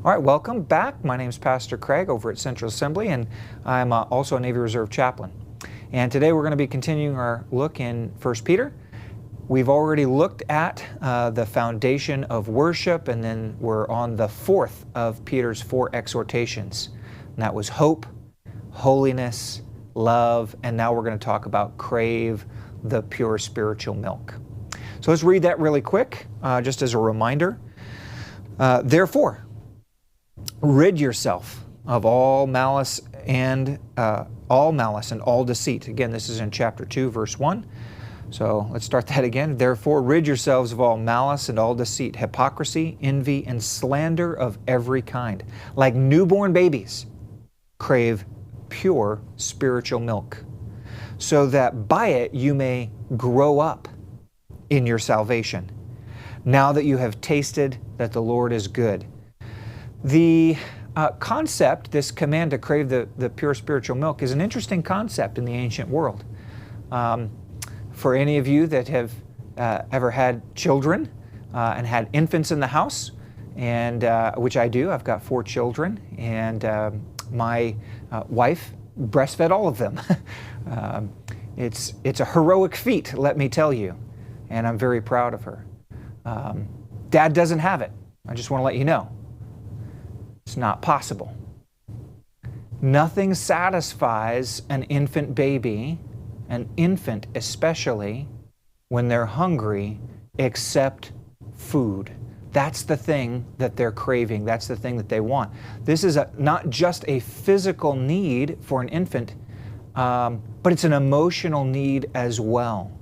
All right, welcome back. My name is Pastor Craig over at Central Assembly, and I'm also a Navy Reserve chaplain. And today we're going to be continuing our look in 1 Peter. We've already looked at the foundation of worship, and then we're on the fourth of Peter's four exhortations. And that was hope, holiness, love, and now we're going to talk about crave, the pure spiritual milk. So let's read that really quick, just as a reminder. Therefore, rid yourself of all malice and all deceit. Again, this is in chapter 2, verse 1. So let's start that again. Therefore, rid yourselves of all malice and all deceit, hypocrisy, envy, and slander of every kind. Like newborn babies, crave pure spiritual milk, so that by it you may grow up in your salvation, now that you have tasted that the Lord is good. The concept, this command to crave the pure spiritual milk, is an interesting concept in the ancient world. For any of you that have ever had children and had infants in the house, and which I do, I've got 4 children, and my wife breastfed all of them. It's a heroic feat, let me tell you, and I'm very proud of her. Dad doesn't have it. I just want to let you know. It's not possible. Nothing satisfies an infant baby, an infant especially, when they're hungry, except food. That's the thing that they're craving. That's the thing that they want. This is not just a physical need for an infant, but it's an emotional need as well.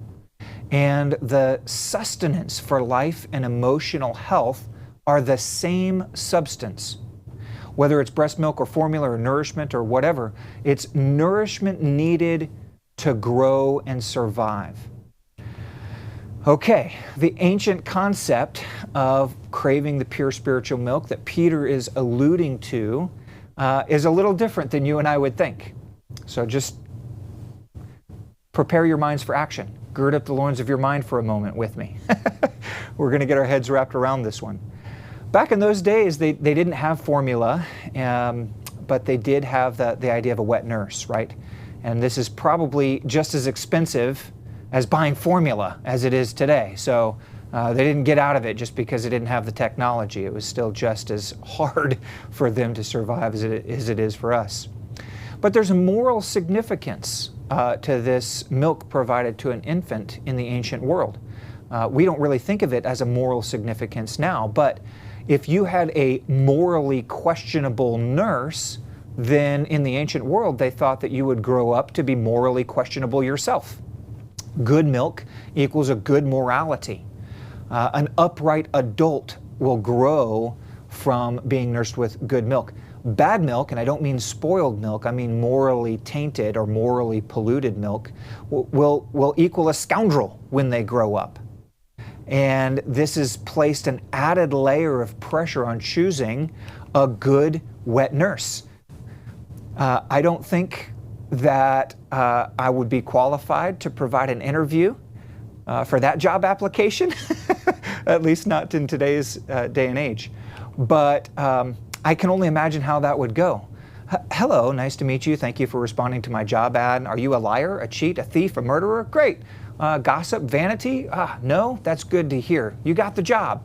And the sustenance for life and emotional health are the same substance. Whether it's breast milk or formula or nourishment or whatever, it's nourishment needed to grow and survive. Okay, the ancient concept of craving the pure spiritual milk that Peter is alluding to is a little different than you and I would think. So just prepare your minds for action. Gird up the loins of your mind for a moment with me. We're going to get our heads wrapped around this one. Back in those days, they didn't have formula, but they did have the idea of a wet nurse, right? And this is probably just as expensive as buying formula as it is today. So they didn't get out of it just because they didn't have the technology. It was still just as hard for them to survive as it is for us. But there's a moral significance to this milk provided to an infant in the ancient world. We don't really think of it as a moral significance now, but if you had a morally questionable nurse, then in the ancient world they thought that you would grow up to be morally questionable yourself. Good milk equals a good morality. An upright adult will grow from being nursed with good milk. Bad milk, and I don't mean spoiled milk, I mean morally tainted or morally polluted milk, will equal a scoundrel when they grow up. And this has placed an added layer of pressure on choosing a good wet nurse. I don't think that I would be qualified to provide an interview for that job application, at least not in today's day and age. But I can only imagine how that would go. Hello, nice to meet you. Thank you for responding to my job ad. Are you a liar, a cheat, a thief, a murderer? Great. Gossip, vanity? No, that's good to hear. You got the job.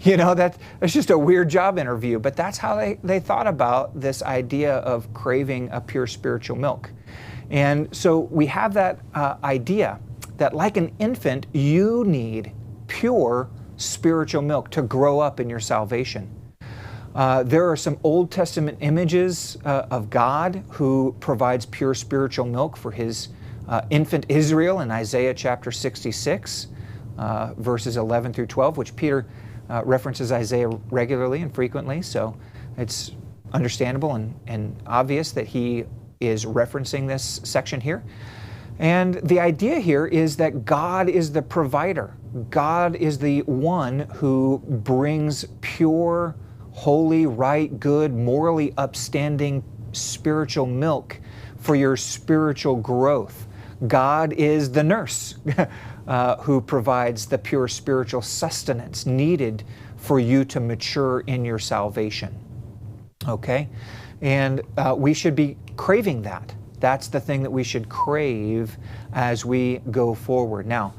You know, that's just a weird job interview, but that's how they thought about this idea of craving a pure spiritual milk. And so we have that idea that like an infant, you need pure spiritual milk to grow up in your salvation. There are some Old Testament images of God who provides pure spiritual milk for His infant Israel in Isaiah chapter 66, verses 11 through 12, which Peter references Isaiah regularly and frequently, so it's understandable and obvious that he is referencing this section here. And the idea here is that God is the provider. God is the one who brings pure, holy, right, good, morally upstanding spiritual milk for your spiritual growth. God is the nurse who provides the pure spiritual sustenance needed for you to mature in your salvation. Okay? And we should be craving that. That's the thing that we should crave as we go forward. Now,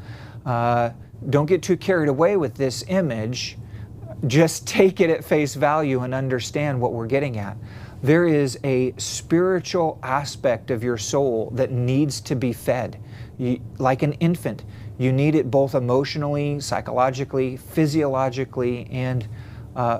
don't get too carried away with this image. Just take it at face value and understand what we're getting at. There is a spiritual aspect of your soul that needs to be fed. Like an infant, you need it both emotionally, psychologically, physiologically, and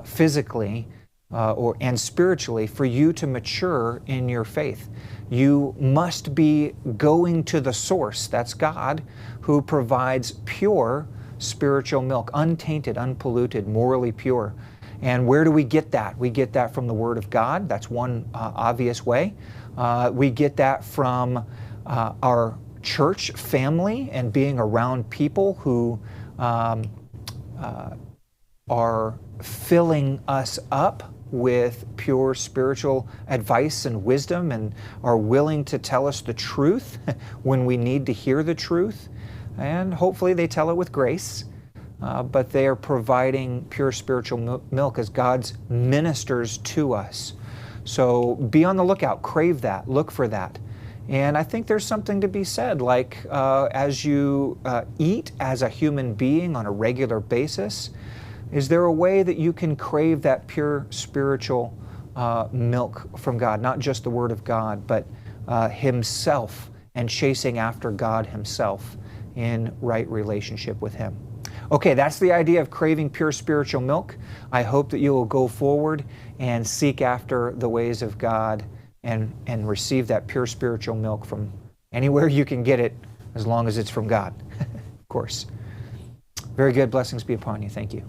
physically, and spiritually for you to mature in your faith. You must be going to the source, that's God, who provides pure spiritual milk, untainted, unpolluted, morally pure. And where do we get that? We get that from the Word of God. That's one obvious way. We get that from our church family and being around people who are filling us up with pure spiritual advice and wisdom and are willing to tell us the truth when we need to hear the truth. And hopefully they tell it with grace, but they are providing pure spiritual milk as God's ministers to us. So be on the lookout, crave that, look for that. And I think there's something to be said, like as you eat as a human being on a regular basis, is there a way that you can crave that pure spiritual milk from God? Not just the Word of God, but Himself, and chasing after God Himself in right relationship with Him. Okay, that's the idea of craving pure spiritual milk. I hope that you will go forward and seek after the ways of God and receive that pure spiritual milk from anywhere you can get it, as long as it's from God, of course. Very good. Blessings be upon you. Thank you.